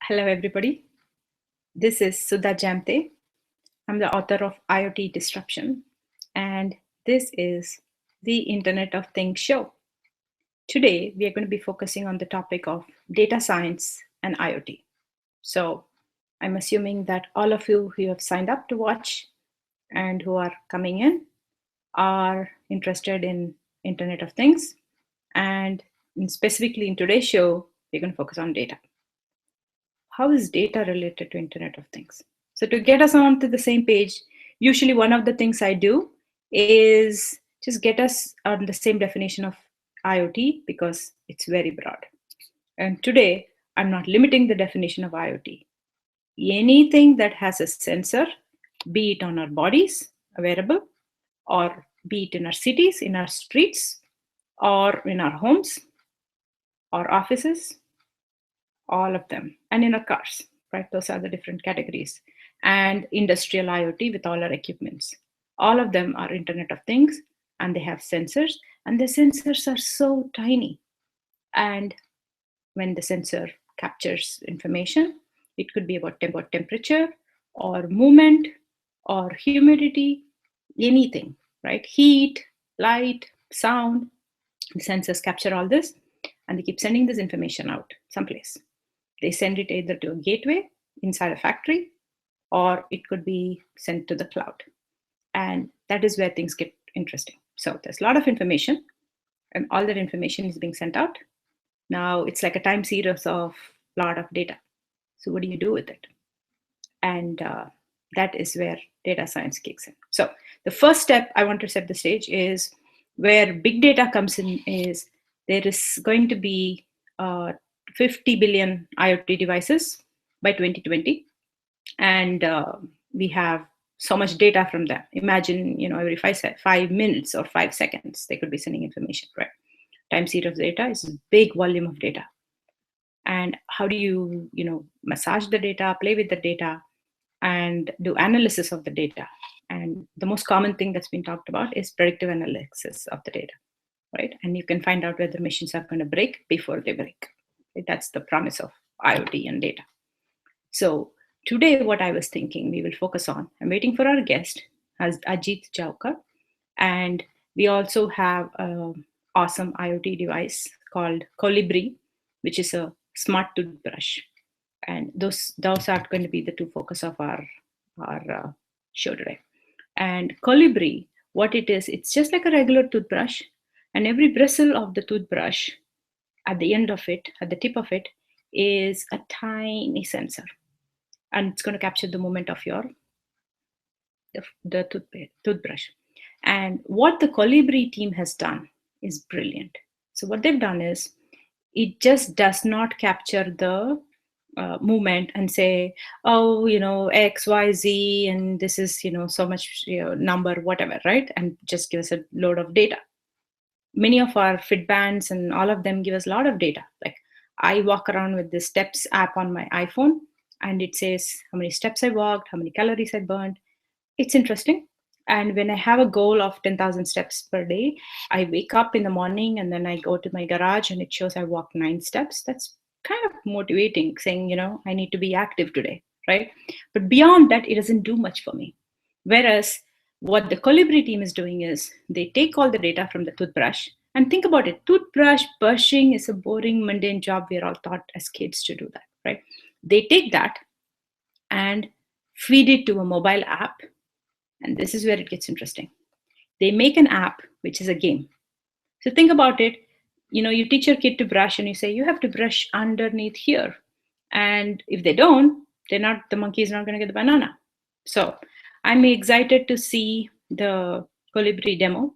Hello, everybody. This is Sudha Jamthe. I'm the author of IoT Disruption, and this is the Internet of Things show. Today, we are going to be focusing on the topic of data science and IoT. So, I'm assuming that all of you who have signed up to watch and who are coming in are interested in Internet of Things. And specifically in today's show, we're going to focus on data. How is data related to Internet of Things? So to get us onto the same page, usually one of the things I do is just get us on the same definition of IoT because it's very broad. And today, I'm not limiting the definition of IoT. Anything that has a sensor, be it on our bodies, a wearable, or be it in our cities, in our streets, or in our homes, or offices, all of them, and in our cars, right? Those are the different categories. And industrial IoT with all our equipments. All of them are Internet of Things, and they have sensors, and the sensors are so tiny. And when the sensor captures information, it could be about temperature or movement or humidity, anything, right? Heat, light, sound. The sensors capture all this, and they keep sending this information out someplace. They send it either to a gateway inside a factory, or it could be sent to the cloud. And that is where things get interesting. So there's a lot of information, and all that information is being sent out. Now it's like a time series of a lot of data. So what do you do with it? And that is where data science kicks in. So the first step I want to set the stage is where big data comes in is there is going to be 50 billion IoT devices by 2020. And we have so much data from them. Imagine, every 5 minutes or 5 seconds, they could be sending information, right? Time series of data is a big volume of data. And how do you, massage the data, play with the data, and do analysis of the data? And the most common thing that's been talked about is predictive analysis of the data, right? And you can find out whether machines are going to break before they break. That's the promise of IoT and data. So today, what I was thinking we will focus on, I'm waiting for our guest, as Ajit Jaukar, and we also have an awesome IoT device called Colibri, which is a smart toothbrush. And those are going to be the two focus of our show today. And Colibri, what it is, it's just like a regular toothbrush, and every bristle of the toothbrush at the end of it, at the tip of it, is a tiny sensor, and it's going to capture the movement of the toothbrush. And what the Colibri team has done is brilliant. So what they've done is, it just does not capture the movement and say, oh, X, Y, Z, and this is, so much number, whatever, right? And just give us a load of data. Many of our Fitbands and all of them give us a lot of data. Like I walk around with the Steps app on my iPhone, and it says how many steps I walked, how many calories I burned. It's interesting. And when I have a goal of 10,000 steps per day, I wake up in the morning and then I go to my garage and it shows I walked 9 steps. That's kind of motivating, saying, I need to be active today, right? But beyond that, it doesn't do much for me. Whereas what the Colibri team is doing is they take all the data from the toothbrush, and think about it. Toothbrush brushing is a boring, mundane job. We're all taught as kids to do that, right? They take that and feed it to a mobile app. And this is where it gets interesting. They make an app, which is a game. So think about it. You teach your kid to brush and you say, you have to brush underneath here. And if they don't, the monkey is not going to get the banana. So I'm excited to see the Colibri demo.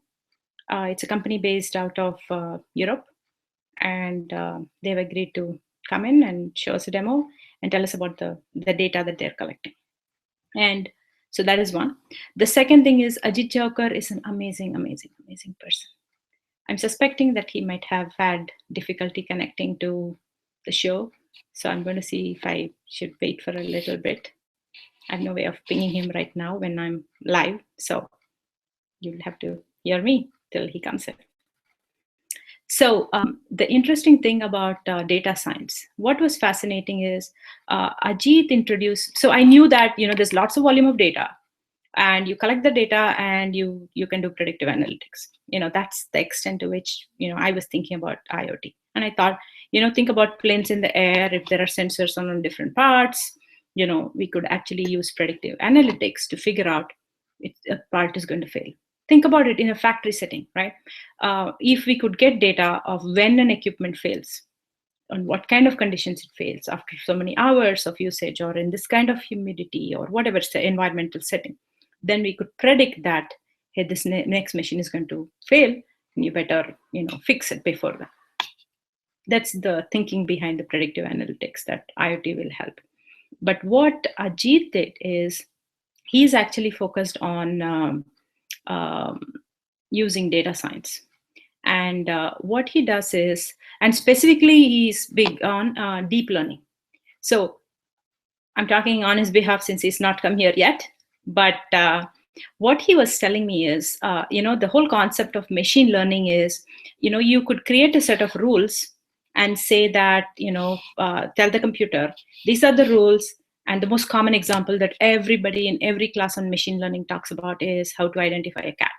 It's a company based out of Europe, and they've agreed to come in and show us a demo and tell us about the data that they're collecting. And so that is one. The second thing is Ajit Jaukar is an amazing, amazing, amazing person. I'm suspecting that he might have had difficulty connecting to the show. So I'm going to see if I should wait for a little bit. I have no way of pinging him right now when I'm live. So you'll have to hear me till he comes in. The interesting thing about data science, what was fascinating is Ajit introduced. So I knew that there's lots of volume of data, and you collect the data and you can do predictive analytics. That's the extent to which I was thinking about IoT. And I thought, think about planes in the air. If there are sensors on different parts, we could actually use predictive analytics to figure out if a part is going to fail. Think about it in a factory setting, right? If we could get data of when an equipment fails, on what kind of conditions it fails after so many hours of usage, or in this kind of humidity, or whatever environmental setting, then we could predict that, hey, this next machine is going to fail, and you better fix it before that. That's the thinking behind the predictive analytics that IoT will help. But what Ajit did is he's actually focused on using data science. And what he does is, and specifically he's big on deep learning. So I'm talking on his behalf since he's not come here yet. But what he was telling me is, the whole concept of machine learning is, you could create a set of rules and say that, tell the computer, these are the rules. And the most common example that everybody in every class on machine learning talks about is how to identify a cat,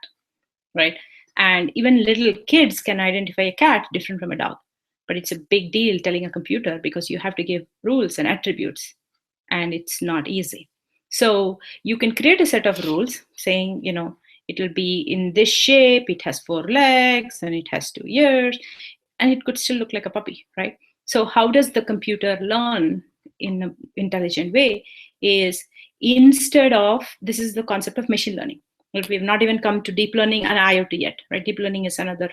right? And even little kids can identify a cat different from a dog. But it's a big deal telling a computer, because you have to give rules and attributes, and it's not easy. So you can create a set of rules saying, it will be in this shape, it has 4 legs, and it has 2 ears, and it could still look like a puppy, right? So how does the computer learn in an intelligent way is, instead of, this is the concept of machine learning. We've not even come to deep learning and IoT yet, right? Deep learning is another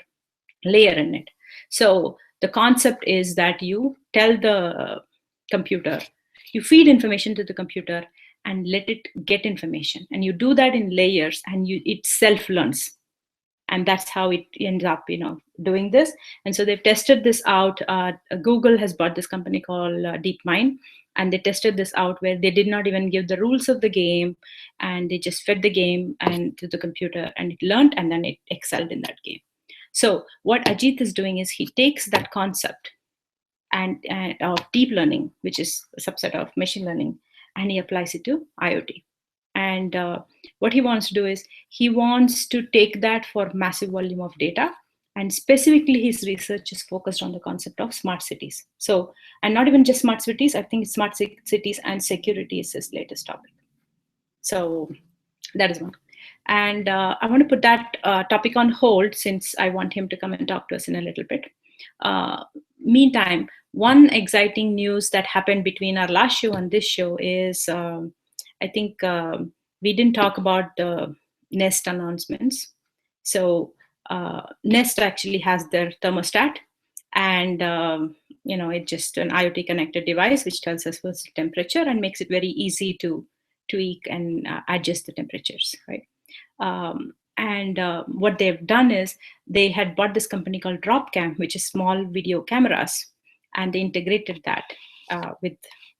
layer in it. So the concept is that you tell the computer, you feed information to the computer and let it get information. And you do that in layers, and it self-learns. And that's how it ends up, doing this. And so they've tested this out. Google has bought this company called DeepMind, and they tested this out where they did not even give the rules of the game, and they just fed the game and to the computer, and it learned, and then it excelled in that game. So what Ajit is doing is he takes that concept and of deep learning, which is a subset of machine learning, and he applies it to IoT. And what he wants to do is he wants to take that for massive volume of data. And specifically, his research is focused on the concept of smart cities. So, and not even just smart cities, I think smart cities and security is his latest topic. So that is one. And I want to put that topic on hold, since I want him to come and talk to us in a little bit. Meantime, one exciting news that happened between our last show and this show is, I think we didn't talk about the Nest announcements. So Nest actually has their thermostat, and it's just an IoT connected device which tells us what's the temperature and makes it very easy to tweak and adjust the temperatures, right? And what they've done is they had bought this company called Dropcam, which is small video cameras, and they integrated that with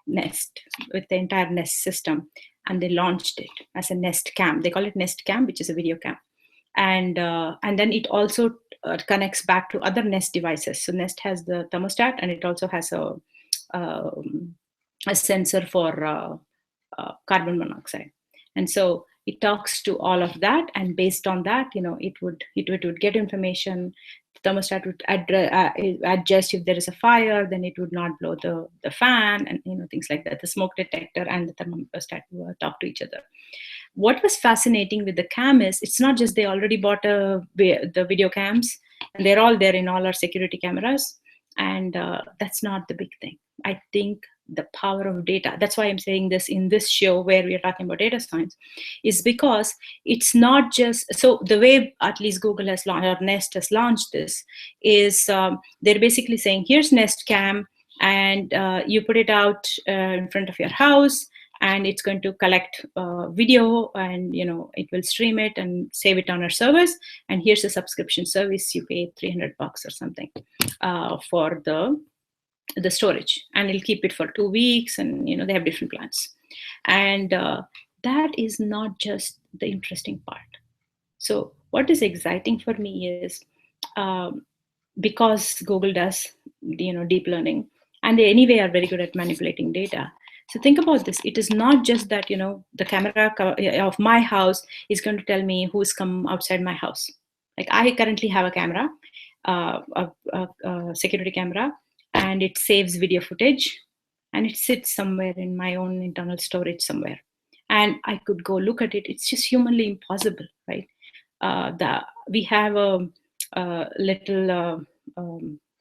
Nest, with the entire Nest system, and they launched it as a Nest Cam. They call it Nest Cam, which is a video cam, and then it also connects back to other Nest devices. So Nest has the thermostat, and it also has a sensor for carbon monoxide, and so it talks to all of that, and based on that, it would get information. The thermostat would adjust if there is a fire, then it would not blow the fan, and things like that. The smoke detector and the thermostat talk to each other. What was fascinating with the cam is, it's not just they already bought the video cams, and they're all there in all our security cameras, and that's not the big thing. I think the power of data, that's why I'm saying this in this show where we are talking about data science, is because it's not just, so the way at least Google has launched, or Nest has launched this, is they're basically saying, here's Nest Cam, and you put it out in front of your house, and it's going to collect video, and it will stream it and save it on our service, and here's a subscription service, you pay $300 or something for the storage, and it'll keep it for 2 weeks, and they have different plans. And that is not just the interesting part. So what is exciting for me is because Google does, deep learning, and they anyway are very good at manipulating data. So think about this. It is not just that, the camera of my house is going to tell me who's come outside my house. Like I currently have a camera, a security camera, and it saves video footage, and it sits somewhere in my own internal storage somewhere. And I could go look at it. It's just humanly impossible, right? We have a little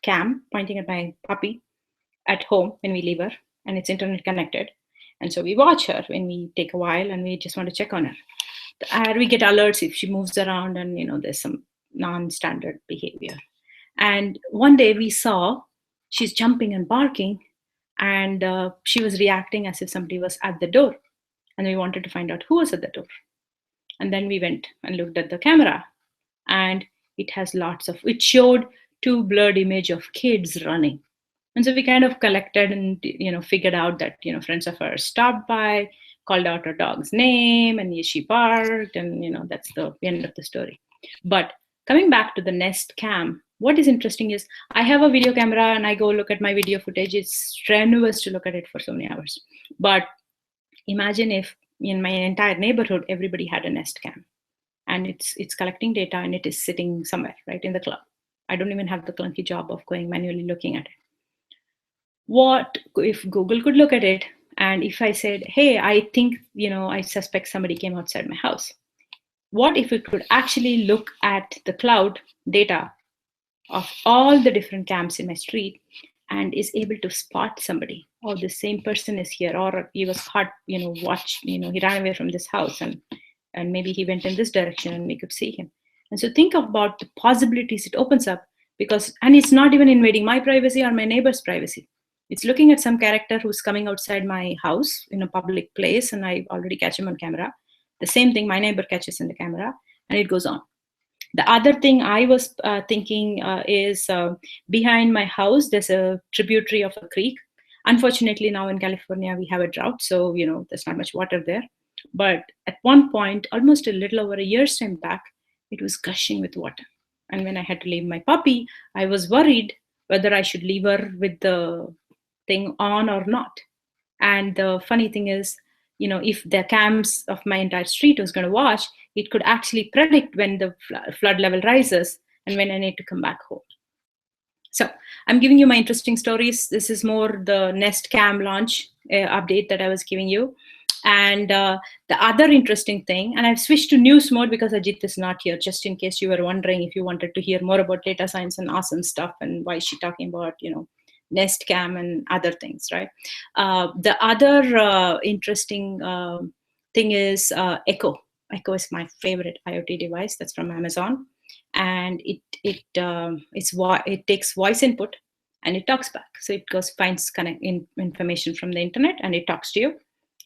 cam pointing at my puppy at home when we leave her, and it's internet connected. And so we watch her when we take a while and we just want to check on her. And we get alerts if she moves around and, there's some non-standard behavior. And one day we saw she's jumping and barking, and she was reacting as if somebody was at the door. And we wanted to find out who was at the door. And then we went and looked at the camera, and it showed two blurred image of kids running. And so we kind of collected and figured out that friends of ours stopped by, called out her dog's name, and she barked, and that's the end of the story. But coming back to the Nest Cam, what is interesting is I have a video camera and I go look at my video footage. It's strenuous to look at it for so many hours. But imagine if in my entire neighborhood everybody had a Nest Cam, and it's collecting data and it is sitting somewhere right in the cloud. I don't even have the clunky job of going manually looking at it. What if Google could look at it, and if I said, hey, I think, I suspect somebody came outside my house. What if it could actually look at the cloud data of all the different cams in my street and is able to spot somebody, or the same person is here, or he was caught, he ran away from this house and maybe he went in this direction and we could see him. And so think about the possibilities it opens up, and it's not even invading my privacy or my neighbor's privacy. It's looking at some character who's coming outside my house in a public place, and I already catch him on camera. The same thing my neighbor catches in the camera, and it goes on. The other thing I was thinking is behind my house, there's a tributary of a creek. Unfortunately, now in California, we have a drought, so there's not much water there. But at one point, almost a little over a year's time back, it was gushing with water. And when I had to leave my puppy, I was worried whether I should leave her with the thing on or not. And the funny thing is, if the cams of my entire street was going to watch, it could actually predict when the flood level rises and when I need to come back home. So I'm giving you my interesting stories. This is more the Nest Cam launch update that I was giving you. And the other interesting thing, and I've switched to news mode because Ajit is not here, just in case you were wondering if you wanted to hear more about data science and awesome stuff and why is she talking about, Nest Cam and other things, right? The other interesting thing is Echo. Echo is my favorite IoT device. That's from Amazon, and it takes voice input and it talks back. So it finds information from the internet and it talks to you.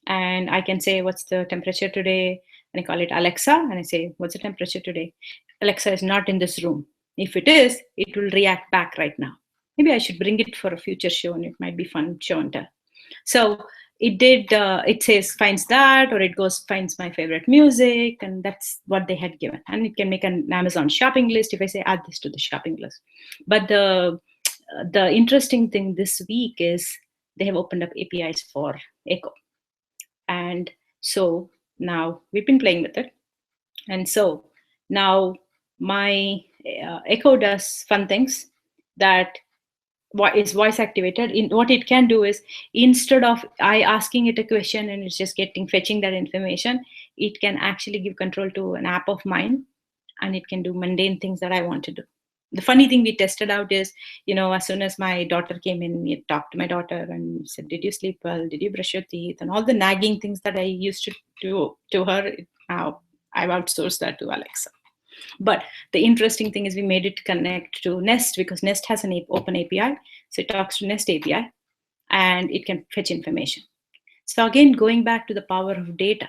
And I can say, what's the temperature today? And I call it Alexa, and I say, what's the temperature today? Alexa is not in this room. If it is, it will react back right now. Maybe I should bring it for a future show, and it might be fun show and tell. So it says, finds that, or it finds my favorite music, and that's what they had given. And it can make an Amazon shopping list if I say, add this to the shopping list. But the interesting thing this week is they have opened up APIs for Echo. And so now we've been playing with it. And so now my Echo does fun things that is voice activated. What it can do is, instead of I asking it a question and it's just fetching that information, it can actually give control to an app of mine, and it can do mundane things that I want to do. The funny thing we tested out is, as soon as my daughter came in, we talked to my daughter and said, did you sleep well? Did you brush your teeth? And all the nagging things that I used to do to her, now I've outsourced that to Alexa. But the interesting thing is we made it connect to Nest, because Nest has an open API. So it talks to Nest API and it can fetch information. So again, going back to the power of data,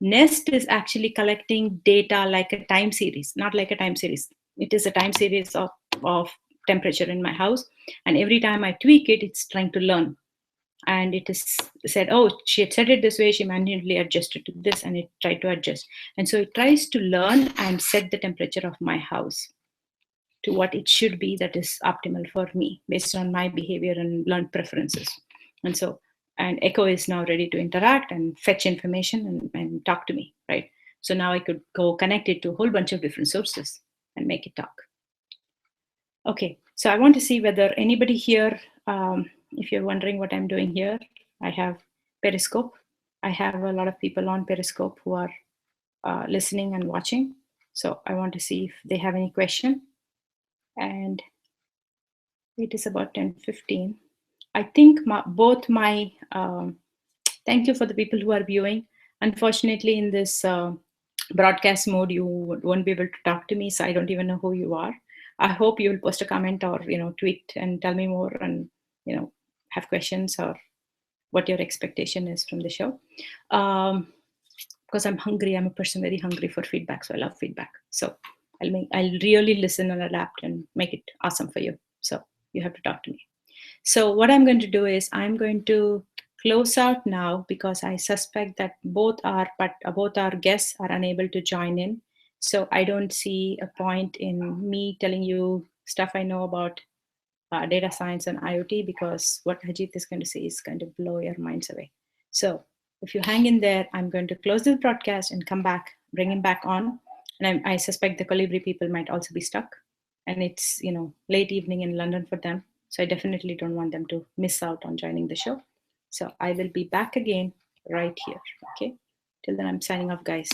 Nest is actually collecting data like a time series, not like a time series. It is a time series of temperature in my house. And every time I tweak it, it's trying to learn. And it is said, oh, she had said it this way, she manually adjusted to this, and it tried to adjust. And so it tries to learn and set the temperature of my house to what it should be that is optimal for me based on my behavior and learned preferences. And so, and Echo is now ready to interact and fetch information and talk to me, right? So now I could go connect it to a whole bunch of different sources and make it talk. Okay, so I want to see whether anybody here, if you're wondering what I'm doing here, I have Periscope. I have a lot of people on Periscope who are listening and watching. So I want to see if they have any question. And it is about 10:15. I think both my, thank you for the people who are viewing. Unfortunately, in this broadcast mode, you won't be able to talk to me, so I don't even know who you are. I hope you will post a comment or tweet and tell me more and have questions or what your expectation is from the show. Because I'm hungry, I'm a person very hungry for feedback, so I love feedback. So I'll really listen and adapt and make it awesome for you. So you have to talk to me. So what I'm going to do is I'm going to close out now because I suspect that both our guests are unable to join in. So I don't see a point in me telling you stuff I know about data science and IoT, because what Ajit is going to say is going to blow your minds away. So if you hang in there, I'm going to close this broadcast and come back, bring him back on. And I suspect the Colibri people might also be stuck. And it's late evening in London for them. So I definitely don't want them to miss out on joining the show. So I will be back again right here. Okay. Till then, I'm signing off, guys.